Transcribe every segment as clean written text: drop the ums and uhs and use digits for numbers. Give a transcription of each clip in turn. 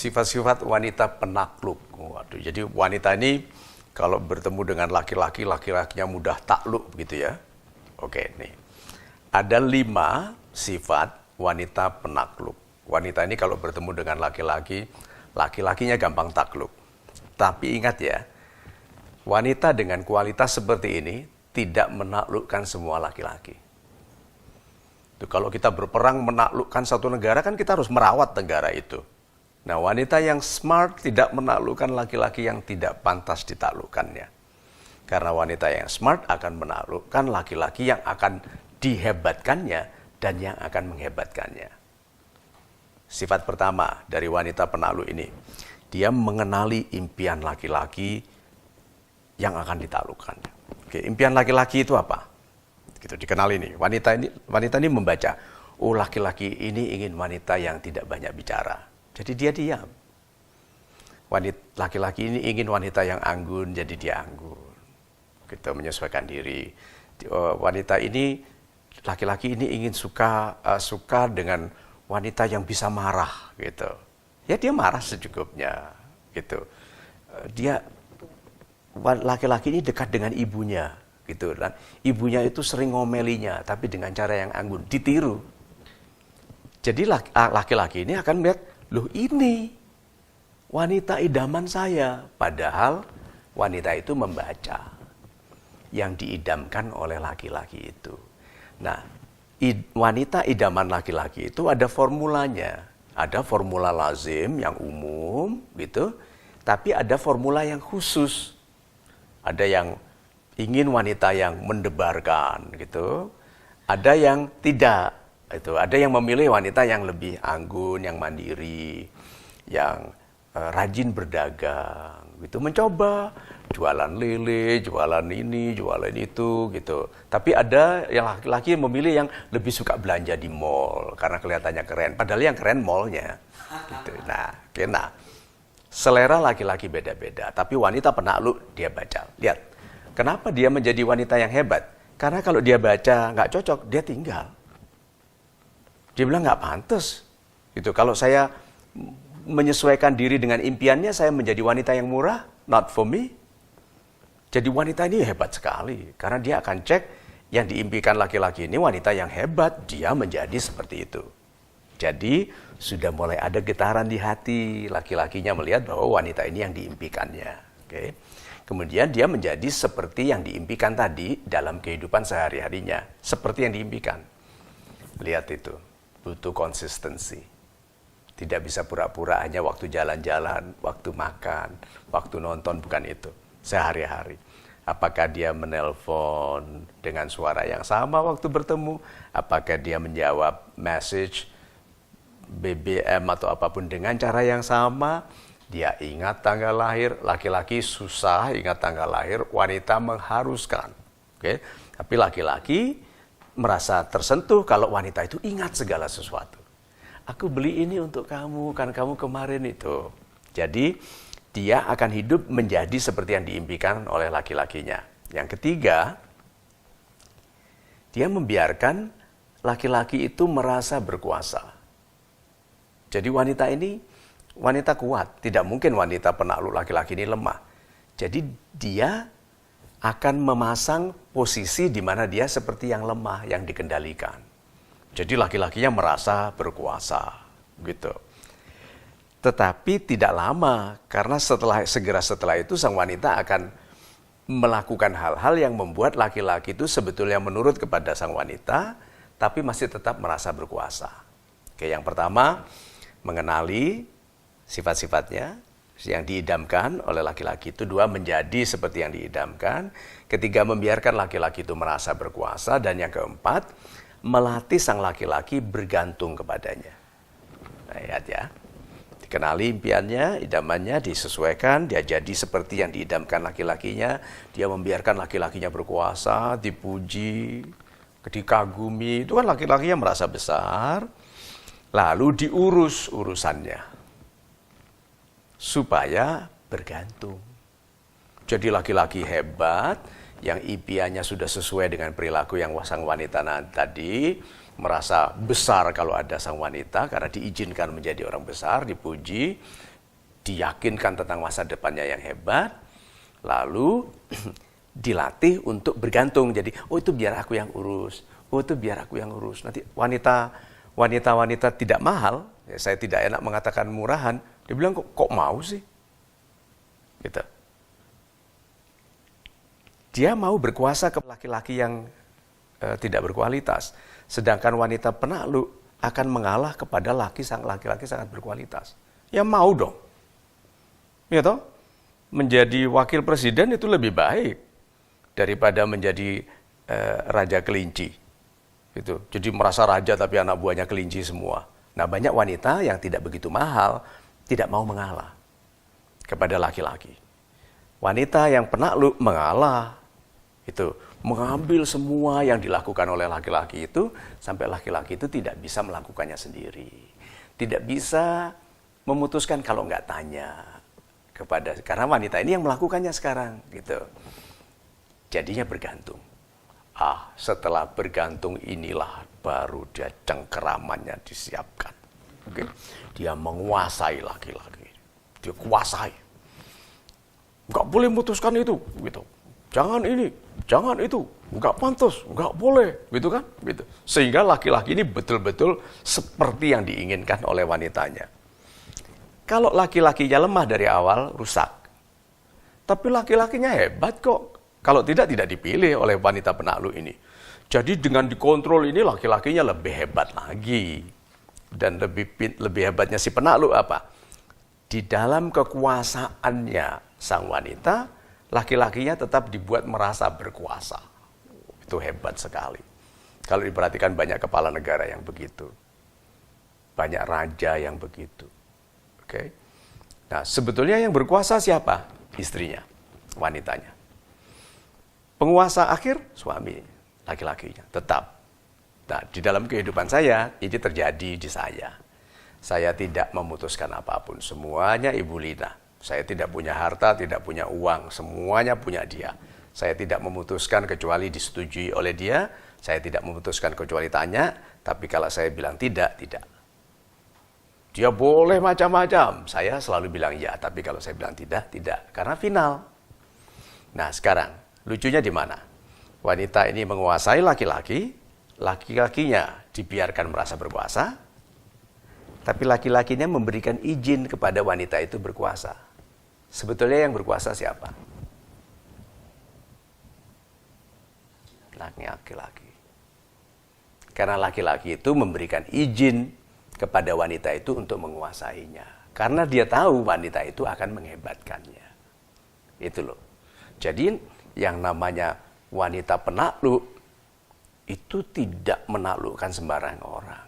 Sifat-sifat wanita penakluk. Waduh, jadi wanita ini kalau bertemu dengan laki-laki, laki-lakinya mudah takluk begitu ya. Oke, nih. Ada 5 sifat wanita penakluk. Wanita ini kalau bertemu dengan laki-laki, laki-lakinya gampang takluk. Tapi ingat ya, wanita dengan kualitas seperti ini tidak menaklukkan semua laki-laki. Kalau kita berperang menaklukkan satu negara, kan kita harus merawat negara itu. Nah, wanita yang smart tidak menaklukkan laki-laki yang tidak pantas ditaklukkannya. Karena wanita yang smart akan menaklukkan laki-laki yang akan dihebatkannya dan yang akan menghebatkannya. Sifat pertama dari wanita penakluk ini, dia mengenali impian laki-laki yang akan ditaklukkannya. Oke, impian laki-laki itu apa? Gitu, dikenali nih. Wanita ini membaca, oh laki-laki ini ingin wanita yang tidak banyak bicara. Jadi dia diam. Laki-laki ini ingin wanita yang anggun, jadi dia anggun. Kita menyesuaikan diri. Wanita ini, laki-laki ini ingin suka dengan wanita yang bisa marah, gitu. Ya dia marah secukupnya, gitu. Laki-laki ini dekat dengan ibunya, gitu. Dan ibunya itu sering ngomelinya, tapi dengan cara yang anggun, ditiru. Jadi laki-laki ini akan melihat, loh ini wanita idaman saya. Padahal wanita itu membaca yang diidamkan oleh laki-laki itu. Nah, wanita idaman laki-laki itu ada formulanya. Ada formula lazim yang umum gitu, tapi ada formula yang khusus. Ada yang ingin wanita yang mendebarkan gitu. Ada yang tidak. Itu ada yang memilih wanita yang lebih anggun, yang mandiri, yang rajin berdagang, gitu. Mencoba jualan lele, jualan ini, jualan itu, gitu. Tapi ada yang laki-laki memilih yang lebih suka belanja di mall karena kelihatannya keren. Padahal yang keren mallnya. Gitu. Nah, selera laki-laki beda-beda. Tapi wanita penakluk dia baca. Lihat, kenapa dia menjadi wanita yang hebat? Karena kalau dia baca nggak cocok, dia tinggal. Dia bilang nggak pantas. Gitu. Kalau saya menyesuaikan diri dengan impiannya, saya menjadi wanita yang murah, not for me. Jadi wanita ini hebat sekali. Karena dia akan cek yang diimpikan laki-laki ini wanita yang hebat, dia menjadi seperti itu. Jadi sudah mulai ada getaran di hati, laki-lakinya melihat bahwa wanita ini yang diimpikannya. Oke. Kemudian dia menjadi seperti yang diimpikan tadi dalam kehidupan sehari-harinya. Seperti yang diimpikan. Lihat itu. Butuh konsistensi. Tidak bisa pura-pura hanya waktu jalan-jalan, waktu makan, waktu nonton, bukan itu. Sehari-hari. Apakah dia menelpon dengan suara yang sama waktu bertemu? Apakah dia menjawab message BBM atau apapun dengan cara yang sama? Dia ingat tanggal lahir, laki-laki susah ingat tanggal lahir, wanita mengharuskan. Oke? Tapi laki-laki merasa tersentuh kalau wanita itu ingat segala sesuatu. Aku beli ini untuk kamu, kan kamu kemarin itu. Jadi, dia akan hidup menjadi seperti yang diimpikan oleh laki-lakinya. Yang ketiga, dia membiarkan laki-laki itu merasa berkuasa. Jadi wanita ini, wanita kuat. Tidak mungkin wanita penakluk laki-laki ini lemah. Jadi dia akan memasang posisi di mana dia seperti yang lemah, yang dikendalikan. Jadi laki-lakinya merasa berkuasa, gitu. Tetapi tidak lama, karena segera setelah itu sang wanita akan melakukan hal-hal yang membuat laki-laki itu sebetulnya menurut kepada sang wanita, tapi masih tetap merasa berkuasa. Oke, yang pertama, mengenali sifat-sifatnya yang diidamkan oleh laki-laki itu. 2, menjadi seperti yang diidamkan. 3, membiarkan laki-laki itu merasa berkuasa. Dan yang keempat, melatih sang laki-laki bergantung kepadanya. Nah, lihat ya. Dikenali impiannya, idamannya, disesuaikan, dia jadi seperti yang diidamkan laki-lakinya. Dia membiarkan laki-lakinya berkuasa, dipuji, dikagumi. Itu kan laki-lakinya merasa besar. Lalu diurus urusannya supaya bergantung. Jadi laki-laki hebat yang impiannya sudah sesuai dengan perilaku yang sang wanita tadi, merasa besar kalau ada sang wanita karena diizinkan menjadi orang besar, dipuji, diyakinkan tentang masa depannya yang hebat, lalu dilatih untuk bergantung. Jadi, oh itu biar aku yang urus, oh itu biar aku yang urus. Nanti wanita-wanita tidak mahal, ya saya tidak enak mengatakan murahan, dia bilang kok mau sih? Gitu. Dia mau berkuasa ke laki-laki yang tidak berkualitas. Sedangkan wanita penakluk akan mengalah kepada laki-laki sangat berkualitas. Ya mau dong. Ya toh? Menjadi wakil presiden itu lebih baik daripada menjadi raja kelinci. Gitu. Jadi merasa raja tapi anak buahnya kelinci semua. Nah, banyak wanita yang tidak begitu mahal tidak mau mengalah kepada laki-laki. Wanita yang penakluk mengalah, itu mengambil semua yang dilakukan oleh laki-laki itu sampai laki-laki itu tidak bisa melakukannya sendiri. Tidak bisa memutuskan kalau nggak tanya karena wanita ini yang melakukannya sekarang gitu. Jadinya bergantung. Setelah bergantung inilah baru dia cengkeramannya disiapkan. Oke. Dia menguasai laki-laki. Dia kuasai. Nggak boleh memutuskan itu, gitu. Jangan ini, jangan itu, nggak pantas, nggak boleh, gitu kan? Gitu. Sehingga laki-laki ini betul-betul seperti yang diinginkan oleh wanitanya. Kalau laki-lakinya lemah dari awal, rusak. Tapi laki-lakinya hebat kok. Kalau tidak dipilih oleh wanita penakluk ini. Jadi dengan dikontrol ini laki-lakinya lebih hebat lagi. Dan lebih hebatnya si penakluk apa? Di dalam kekuasaannya sang wanita, laki-lakinya tetap dibuat merasa berkuasa. Itu hebat sekali. Kalau diperhatikan banyak kepala negara yang begitu. Banyak raja yang begitu. Oke. Nah, sebetulnya yang berkuasa siapa? Istrinya, wanitanya. Penguasa akhir, suami, laki-lakinya, tetap. Nah, di dalam kehidupan saya, ini terjadi di saya. Saya tidak memutuskan apapun, semuanya Ibu Lina. Saya tidak punya harta, tidak punya uang, semuanya punya dia. Saya tidak memutuskan kecuali disetujui oleh dia, saya tidak memutuskan kecuali tanya, tapi kalau saya bilang tidak, tidak. Dia boleh macam-macam, saya selalu bilang ya, tapi kalau saya bilang tidak, tidak. Karena final. Nah, sekarang, lucunya di mana? Wanita ini menguasai laki-laki, laki-lakinya dibiarkan merasa berkuasa, tapi laki-lakinya memberikan izin kepada wanita itu berkuasa. Sebetulnya yang berkuasa siapa? Laki-laki. Karena laki-laki itu memberikan izin kepada wanita itu untuk menguasainya. Karena dia tahu wanita itu akan menghebatkannya. Itu loh. Jadi yang namanya wanita penakluk itu tidak menaklukkan sembarang orang.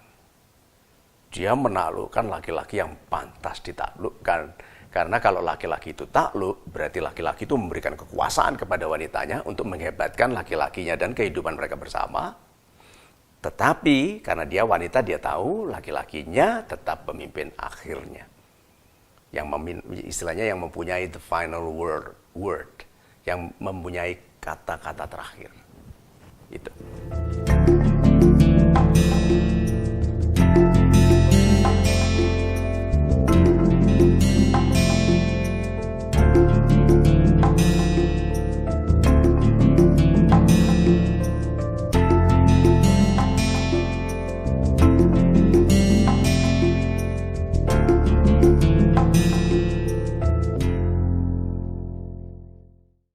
Dia menaklukkan laki-laki yang pantas ditaklukkan. Karena kalau laki-laki itu takluk, berarti laki-laki itu memberikan kekuasaan kepada wanitanya untuk menghebatkan laki-lakinya dan kehidupan mereka bersama. Tetapi karena dia wanita, dia tahu laki-lakinya tetap pemimpin akhirnya. Istilahnya yang mempunyai the final word. Yang mempunyai kata-kata terakhir. Itu.